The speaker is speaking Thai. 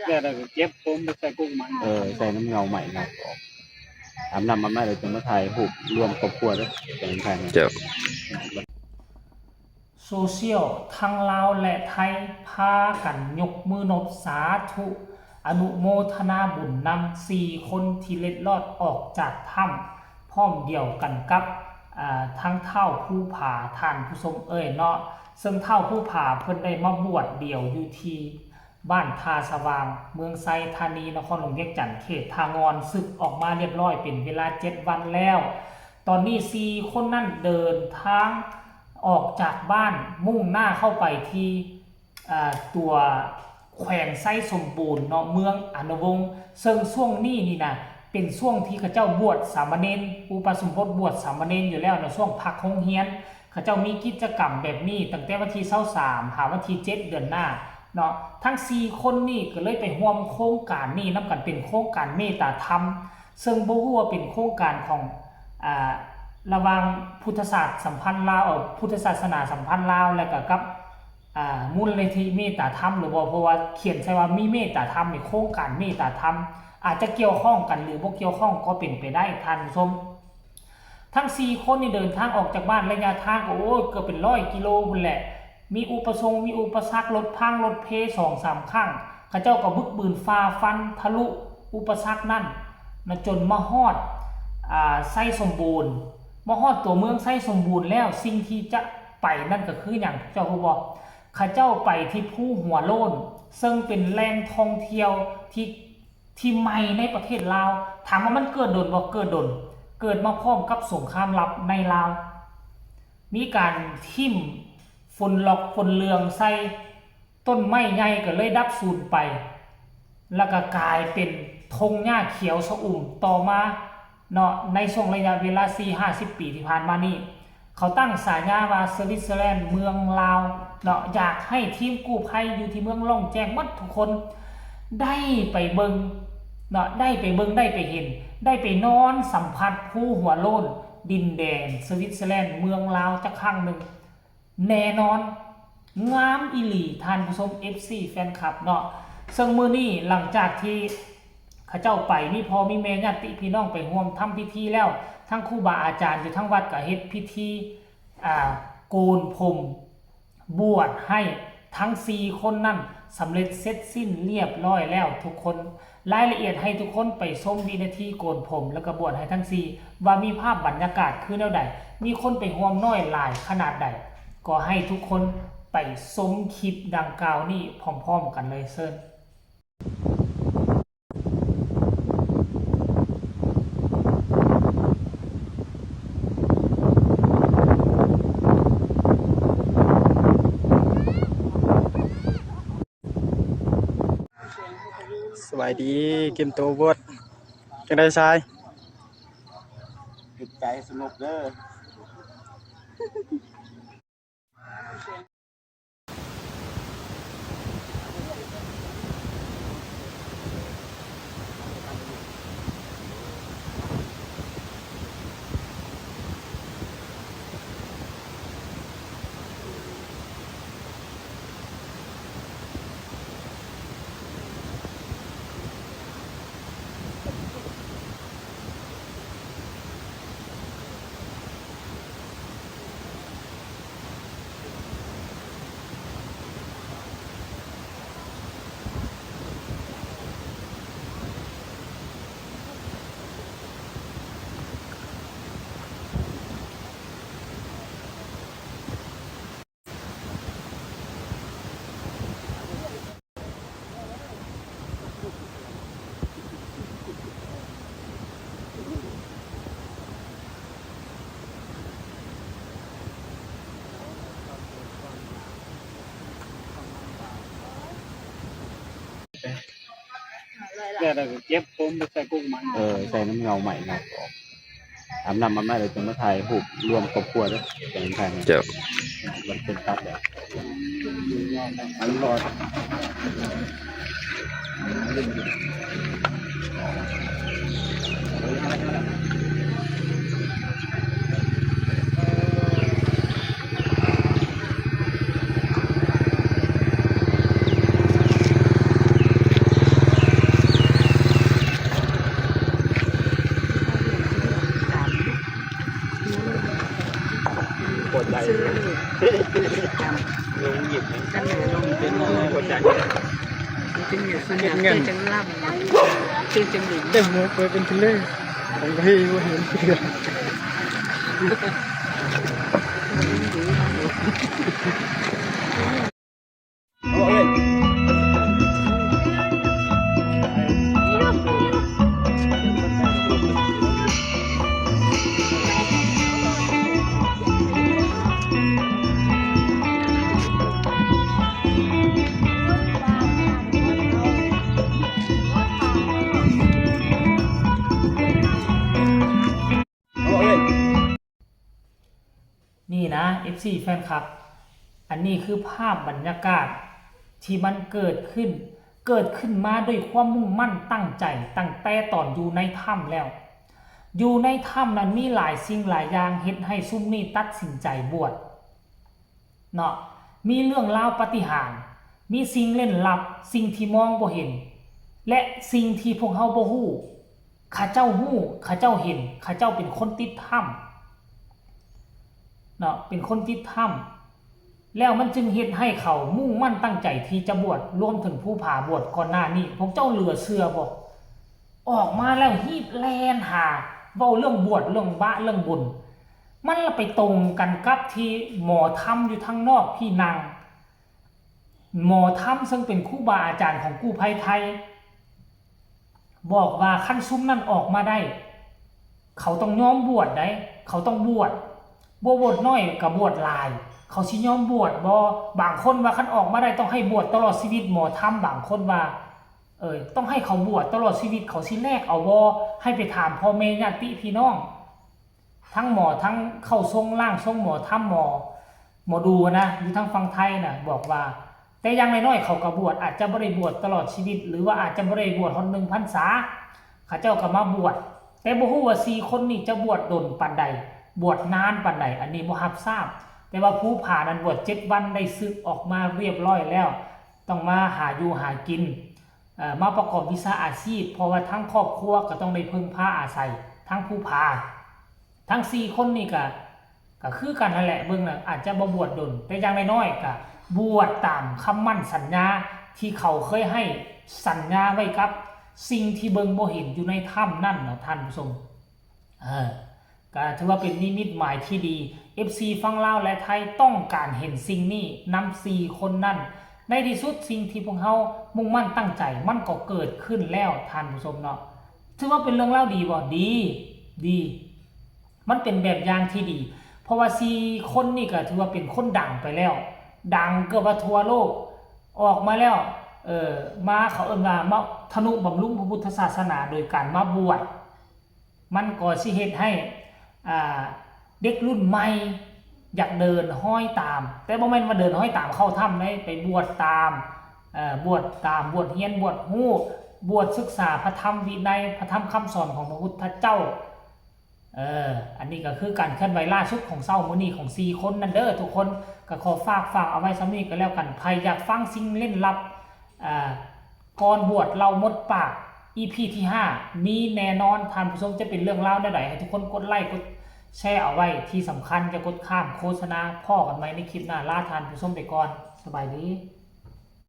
แล้วเราก็เก็บผมไปใส่กุ้งมันใส่น้ำเงาใหม่เงาออกอาบน้ำมาไม่เลยจะมาถ่ายรูปรวมครอบครัวด้วยแต่งถ่ายเจ้าโซเชียลทั้งลาวและไทยพากันยกมือนบสาธุอนุโมทนาบุญนำ4 คนที่เล็ดลอดออกจากถ้ำพร้อมเดียวกันกับทั้งเท่าผู้ผ่าท่านผู้ชมเนาะซึ่งเท่าผู้ผ่าเพิ่นได้มาบวชเดี่ยวอยู่ที่บ้านทาสว่างเมืองไซธานีนครหลวงเวียงจันทร์เขตทางอนศึกออกมาเรียบร้อยเป็นเวลา7 วันแล้วตอนนี้4 คนนั่นเดินทางออกจากบ้านมุ่งหน้าเข้าไปที่ตัวแขวงไส้สมบูรณ์เนาะเมืองอนุวงศ์ซึ่งช่วงนี้นี่นะเป็นช่วงที่ข้าเจ้าบวชสามเณรอุปสมบทบวชสามเณรอยู่แล้วในช่วงพักโรงเรียนข้าเจ้ามีกิจกรรมแบบนี้ตั้งแต่วันที่23หาวันที่7 เดือนหน้าเนาะทั้ง4 คนนี่ก็เลยไปร่วมโครงการนี้นำกันเป็นโครงการเมตตาธรรมซึ่งบ่ฮู้ว่าเป็นโครงการของระหว่างพุทธศาสนาสัมพันธ์ลาวพุทธศาสนาสัมพันธ์ลาวและกับมูลนิธิเมตตาธรรมหรือเพราะว่าเขียนใช่ว่ามีเมตตาธรรมในโครงการเมตตาธรรมอาจจะเกี่ยวข้องกันหรือบ่เกี่ยวข้องก็เป็นไปได้ท่านผู้ชมทั้ง4 คนนี่เดินทางออกจากบ้านระยะทางก็เกือบเป็น100 กิโลพุ่นแหละมีอุปสรรครถพังรถเพ 2-3 ครั้งเขาเจ้าก็บึกบืนฝ่าฟันทะลุอุปสรรคนั่นมาจนมาฮอดไส้สมบูรณ์มาฮอดตัวเมืองไส้สมบูรณ์แล้วสิ่งที่จะไปนั่นก็คืออย่างเจ้าฮู้บ่ข้าเจ้าไปที่ภูหัวโล้นซึ่งเป็นแหล่งท่องเที่ยวที่ใหม่ในประเทศลาวถามว่ามันเกิดโดนบ่เกิดโดนเกิดมาพร้อมกับสงครามลับในลาวมีการทิ่มฝุ่นหลอกฝุ่นเลืองใส่ต้นไม้ใหญ่ก็เลยดับสูญไปแล้วก็กลายเป็นธงหญ้าเขียวชอุ่มต่อมาเนาะในช่วงระยะเวลา 4-50 ปีที่ผ่านมานี่เขาตั้งฉายาว่าสวิตเซอร์แลนด์เมืองลาวเนาะอยากให้ทีมกู้ภัยอยู่ที่เมืองล่องแจ้งหมดทุกคนได้ไปเบิ่งเนาะได้ไปเบิ่งได้ไปเห็นได้ไปนอนสัมผัสภูหัวโล้นดินแดนสวิตเซอร์แลนด์เมืองลาวจักครั้งหนึ่งแน่นอนงามอีหลีท่านผู้ชม FC แฟนคลับเนาะซึ่งมื้อนี้หลังจากที่ข้าเจ้าไปมีพ่อมีแม่ญาติพี่น้องไปร่วมทำพิธีแล้วทั้งครูบาอาจารย์อยู่ทั้งวัดก็เฮ็ดพิธีโกนผมบวชให้ทั้ง4 คนนั่นสำเร็จเสร็จสิ้นเรียบร้อยแล้วทุกคนรายละเอียดให้ทุกคนไปชมวินาทีโกนผมแล้วก็บวชให้ทั้ง4ว่ามีภาพบรรยากาศคือแนวใดมีคนไปร่วมน้อยหลายขนาดใดก็ให้ทุกคนไปชมคลิปดังกล่าวนี้พร้อมๆกันเลยเชิญสวัสดีกินตัวบดจังได้ชายจิตใจสงบเด้อแล้วเราก็เก็บผมไปใส่กุ้งมันใส่น้ำเงาใหม่เงาออกอาบน้ำมาไม่เลยจะมาถ่ายรูปรวมครอบครัวด้วยแต่งถ่ายเจ้ามันเป็นตัดแบบมันรอด จาก จึงอยู่สนามคือจังล่ำคือจังหลิง เต็มหัวเปิดเป็นทะเลผมก็ให้ว่าเห็นเสือ โอ้ย นี่นะ FC แฟนคลับอันนี้คือภาพบรรยากาศที่มันเกิดขึ้นมาด้วยความมุ่งมั่นตั้งใจตั้งแต่ตอนอยู่ในถ้ำแล้วอยู่ในถ้ำนั้นมีหลายสิ่งหลายอย่างเฮ็ดให้ซุ่มนี่ตัดสินใจบวชเนาะมีเรื่องราวปาฏิหาริย์มีสิ่งเล่นลับสิ่งที่มองบ่เห็นและสิ่งที่พวกเฮาบ่ฮู้ข้าเจ้าฮู้ข้าเจ้าเห็นข้าเจ้าเป็นคนติดถ้ำเนาะเป็นคนติดถ้ำแล้วมันจึงเฮ็ดให้เขามุ่งมั่นตั้งใจที่จะบวชรวมถึงผู้ผ่าบวชก่อนหน้านี้พวกเจ้าเหลือเชื่อบ่ออกมาแล้วฮีบแลนหาเว้าเรื่องบวชเรื่องบะเรื่องบุญมันละไปตรงกันกับที่หมอธรรมอยู่ทางนอกพี่นางหมอธรรมซึ่งเป็นครูบาอาจารย์ของกู้ภัยไทยบอกว่าขั้นซุ้มนั่นออกมาได้เขาต้องยอมบวชได้เขาต้องบวชน้อยกับบวชหลายเขาสิยอมบวชบ่บางคนว่าคันออกมาได้ต้องให้บวชตลอดชีวิตหมอธรรมบางคนว่าต้องให้เขาบวชตลอดชีวิตเขาสิแลกเอาบ่ให้ไปถามพ่อแม่ญาติพี่น้องทั้งหมอทั้งเข้าทรงล่างทรงหมอธรรมหมอดูนะอยู่ทางฝั่งไทยน่ะบอกว่าแต่ยังน้อยๆเขาก็บวชอาจจะบ่ได้บวชตลอดชีวิตหรือว่าอาจจะบ่ได้บวชฮอด1 พรรษาเขาเจ้าก็มาบวชแต่บ่ฮู้ว่า4คนนี้จะบวชดนปานใดบวชนานปานใดอันนี้บ่รับทราบแต่ว่าผู้ผ่านั้นบวช7 วันได้สึกออกมาเรียบร้อยแล้วต้องมาหาอยู่หากินมาประกอบวิชาอาชีพเพราะว่าทั้งครอบครัวก็ต้องได้พึ่งพาอาศัยทั้งผู้ผ่าทั้ง4คนนี่ก็คือกันนั่นแหละเบิ่งน่ะอาจจะบ่บวชดนแต่อย่างน้อยๆก็บวชตามคำมั่นสัญญาที่เขาเคยให้สัญญาไว้กับสิ่งที่เบิ่งบ่เห็นอยู่ในถ้ำนั่นเนาะท่านผู้ชมก็ถือว่าเป็นนิมิตหมายที่ดี FC ฝั่งลาวและไทยต้องการเห็นสิ่งนี้นำ4 คนนั้นในที่สุดสิ่งที่พวกเขามุ่งมั่นตั้งใจมันก็เกิดขึ้นแล้วท่านผู้ชมเนาะถือว่าเป็นเรื่องเล่าดีบ่ดีมันเป็นแบบอย่างที่ดีเพราะว่า4 คนนี่ก็ถือว่าเป็นคนดังไปแล้วดังเกือบว่าทั่วโลกออกมาแล้วมาเขามาทนุบำรุงพระพุทธศาสนาโดยการมาบวชมันก็สิเฮ็ดให้เด็กรุ่นใหม่อยากเดินห้อยตามแต่บ่แม่นว่าเดินห้อยตามเข้าถ้ำได้ไปบวชตามบวชเฮียนบวชฮู้บวชศึกษาพระธรรมวินัยพระธรรมคำสอนของพระพุทธเจ้าอันนี้ก็คือการเคลื่อนไหวล่าสุดของเช้ามื้อนี้ของ4 คนนั่นเด้อทุกคนก็ขอฝากเอาไว้ซ้ำนี้ก็แล้วกันใครอยากฟังสิ่งเล่นลับก่อนบวชเราหมดปาก EP ที่5มีแน่นอนท่านผู้ชมจะเป็นเรื่องราวใดให้ทุกคนกดไลค์กดแชร์เอาไว้ที่สำคัญจะกดข้ามโฆษณาพ่อกันไหมในคลิปหน้าลาท่านผู้ชมไปก่อนสบายดี